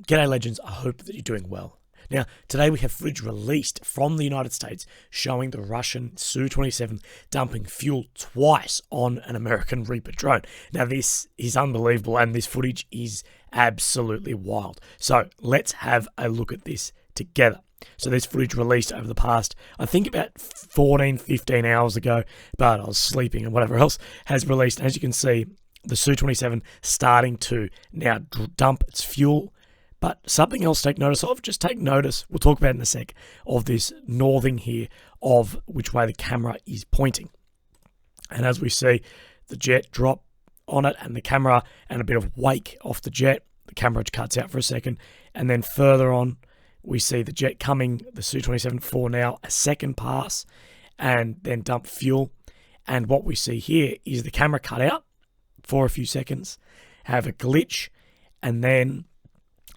G'day legends, I hope that you're doing well. Now, today we have footage released from the United States showing the Russian Su-27 dumping fuel twice on an American Reaper drone. Now, this is unbelievable and this footage is absolutely wild. So, let's have a look at this together. So, this footage released over the past, I think about 14, 15 hours ago, but I was sleeping and whatever else, has released. As you can see, the Su-27 starting to now dump its fuel. But something else to take notice of, just take notice, we'll talk about it in a sec, of this northing here of which way the camera is pointing. And as we see, the jet drop on it and the camera and a bit of wake off the jet, the camera cuts out for a second. And then further on, we see the jet coming, the Su-27 for now a second pass and then dump fuel. And what we see here is the camera cut out for a few seconds, have a glitch, and then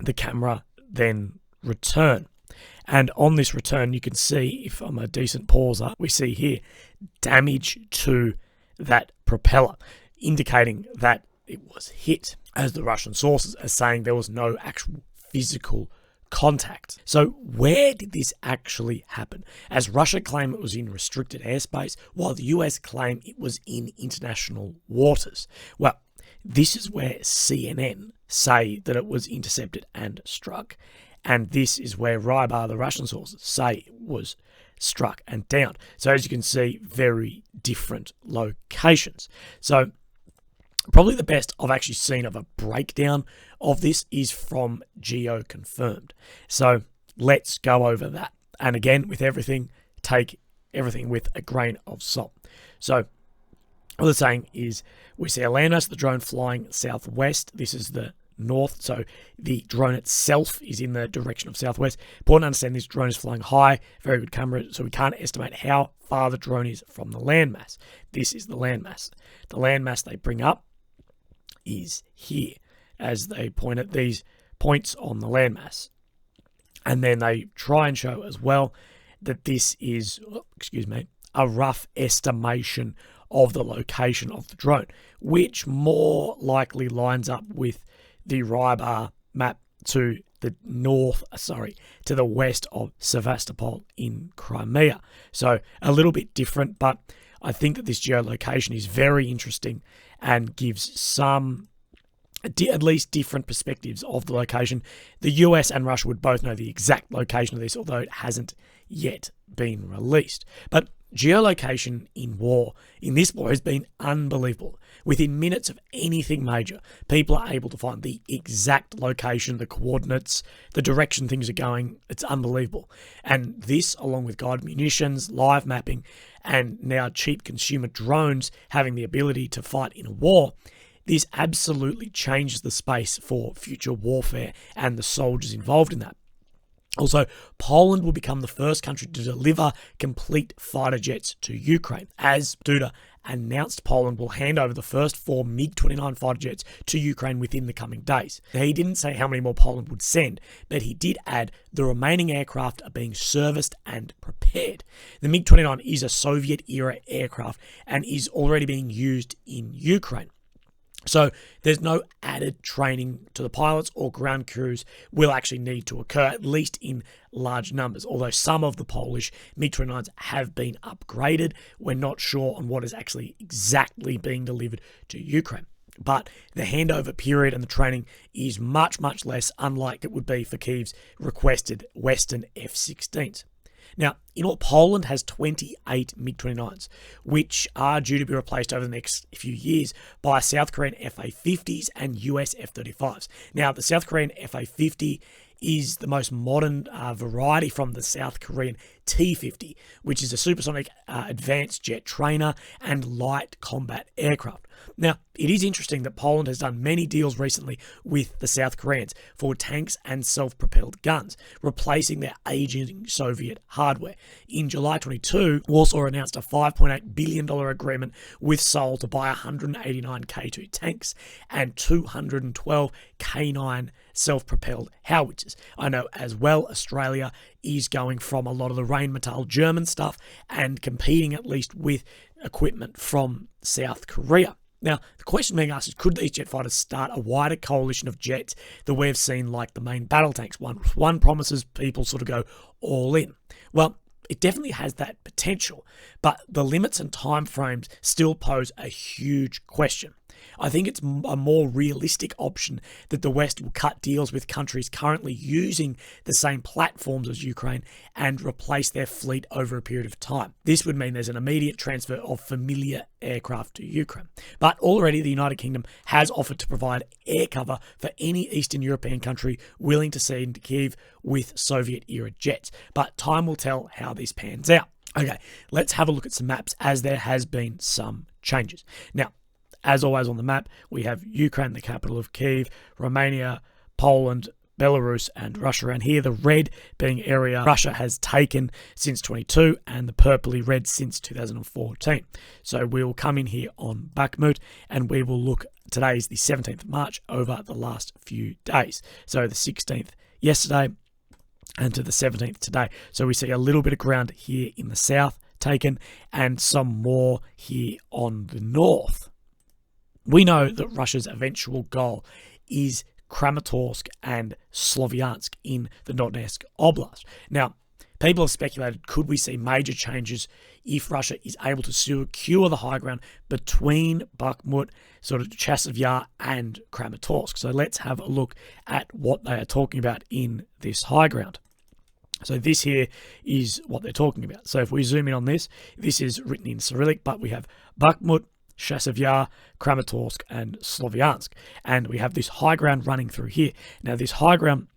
the camera then return. And on this return, you can see, if I'm a decent pauser, we see here damage to that propeller, indicating that it was hit, as the Russian sources are saying there was no actual physical contact. So where did this actually happen? As Russia claimed it was in restricted airspace, while the US claimed it was in international waters. Well, this is where CNN say that it was intercepted and struck. And this is where Rybar, the Russian sources, say it was struck and downed. So as you can see, very different locations. So probably the best I've actually seen of a breakdown of this is from Geo Confirmed. So let's go over that. And again, with everything, take everything with a grain of salt. So what they're saying is we see a landmass of the drone flying southwest. This is the north, so the drone itself is in the direction of southwest. Important to understand this drone is flying high, very good camera, so we can't estimate how far the drone is from the landmass. This is the landmass. The landmass they bring up is here, as they point at these points on the landmass. And then they try and show as well that this is, a rough estimation of the location of the drone, which more likely lines up with the Rybar map to the to the west of Sevastopol in Crimea. So a little bit different, but I think that this geolocation is very interesting and gives some at least different perspectives of the location. The US and Russia would both know the exact location of this, although it hasn't yet been released. But geolocation in this war has been unbelievable. Within minutes of anything major, people are able to find the exact location, the coordinates, the direction things are going. It's unbelievable. And this, along with guided munitions, live mapping, and now cheap consumer drones having the ability to fight in a war, this absolutely changes the space for future warfare and the soldiers involved in that. Also, Poland will become the first country to deliver complete fighter jets to Ukraine, as Duda announced Poland will hand over the first 4 MiG-29 fighter jets to Ukraine within the coming days. Now, he didn't say how many more Poland would send, but he did add the remaining aircraft are being serviced and prepared. The MiG-29 is a Soviet-era aircraft and is already being used in Ukraine. So there's no added training to the pilots or ground crews will actually need to occur, at least in large numbers. Although some of the Polish MiG-29s have been upgraded, we're not sure on what is actually exactly being delivered to Ukraine. But the handover period and the training is much, much less, unlike it would be for Kyiv's requested Western F-16s. Now, in all, Poland has 28 MiG-29s, which are due to be replaced over the next few years by South Korean Fa-50s and US F-35s. Now, the South Korean Fa-50 is the most modern variety from the South Korean T-50, which is a supersonic advanced jet trainer and light combat aircraft. Now, it is interesting that Poland has done many deals recently with the South Koreans for tanks and self-propelled guns, replacing their aging Soviet hardware. In July 22, Warsaw announced a $5.8 billion agreement with Seoul to buy 189 K2 tanks and 212 K9 self-propelled howitzers. I know as well Australia is going from a lot of the Rheinmetall German stuff and competing at least with equipment from South Korea. Now, the question being asked is, could these jet fighters start a wider coalition of jets that we've seen like the main battle tanks? One promises people sort of go all in. Well, it definitely has that potential, but the limits and timeframes still pose a huge question. I think it's a more realistic option that the West will cut deals with countries currently using the same platforms as Ukraine and replace their fleet over a period of time. This would mean there's an immediate transfer of familiar aircraft to Ukraine. But already the United Kingdom has offered to provide air cover for any Eastern European country willing to send Kyiv with Soviet-era jets. But time will tell how this pans out. Okay, let's have a look at some maps, as there has been some changes. Now, as always on the map, we have Ukraine, the capital of Kyiv, Romania, Poland, Belarus, and Russia. And here, the red being area Russia has taken since 22, and the purpley red since 2014. So we will come in here on Bakhmut, and we will look. Today is the 17th of March, over the last few days. So the 16th yesterday, and to the 17th today. So we see a little bit of ground here in the south taken, and some more here on the north. We know that Russia's eventual goal is Kramatorsk and Sloviansk in the Donetsk oblast. Now, people have speculated, could we see major changes if Russia is able to secure the high ground between Bakhmut, sort of Chasiv Yar, and Kramatorsk? So let's have a look at what they are talking about in this high ground. So this here is what they're talking about. So if we zoom in on this, this is written in Cyrillic, but we have Bakhmut, Chasiv Yar, Kramatorsk, and Sloviansk. And we have this high ground running through here. Now, this high ground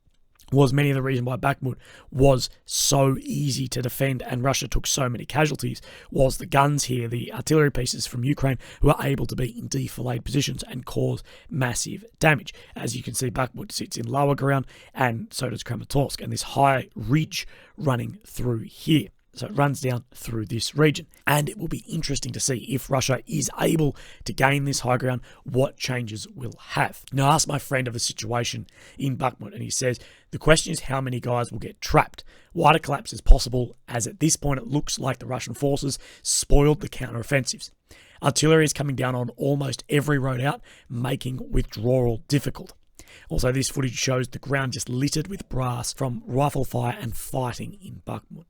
was many of the reason why Bakhmut was so easy to defend and Russia took so many casualties, was the guns here, the artillery pieces from Ukraine, who are able to be in defilade positions and cause massive damage. As you can see, Bakhmut sits in lower ground, and so does Kramatorsk, and this high ridge running through here. So it runs down through this region. And it will be interesting to see if Russia is able to gain this high ground, what changes we'll have. Now, I asked my friend of the situation in Bakhmut, and he says, the question is how many guys will get trapped. Wider collapse is possible, as at this point it looks like the Russian forces spoiled the counteroffensives. Artillery is coming down on almost every road out, making withdrawal difficult. Also, this footage shows the ground just littered with brass from rifle fire and fighting in Bakhmut.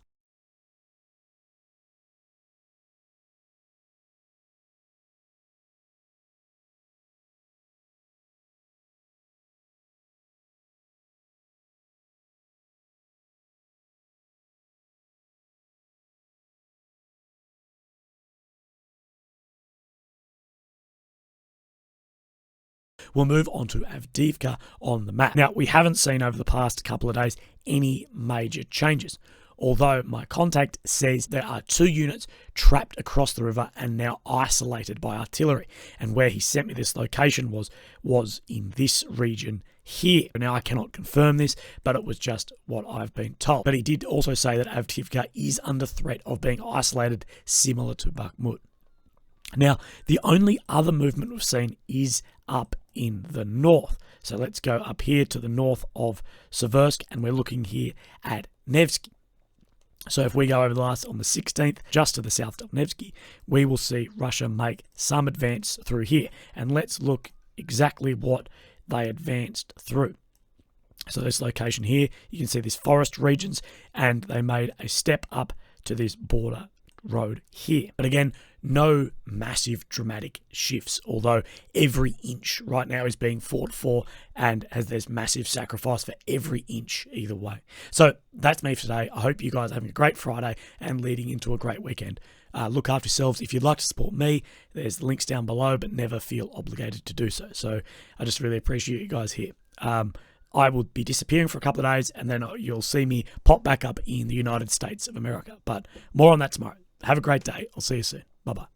We'll move on to Avdiivka on the map. Now, we haven't seen over the past couple of days any major changes, although my contact says there are 2 units trapped across the river and now isolated by artillery. And where he sent me this location was in this region here. Now, I cannot confirm this, but it was just what I've been told. But he did also say that Avdiivka is under threat of being isolated, similar to Bakhmut. Now, the only other movement we've seen is up in the north. So let's go up here to the north of Seversk, and we're looking here at Nevsky. So if we go over the last on the 16th, just to the south of Nevsky, we will see Russia make some advance through here. And let's look exactly what they advanced through. So this location here, you can see this forest regions, and they made a step up to this border road here. But again, no massive dramatic shifts, although every inch right now is being fought for, and as there's massive sacrifice for every inch either way. So that's me for today. I hope you guys are having a great Friday and leading into a great weekend. Look after yourselves. If you'd like to support me, there's links down below, but never feel obligated to do so. So I just really appreciate you guys here. I will be disappearing for a couple of days, and then you'll see me pop back up in the United States of America. But more on that tomorrow. Have a great day. I'll see you soon. Bye-bye.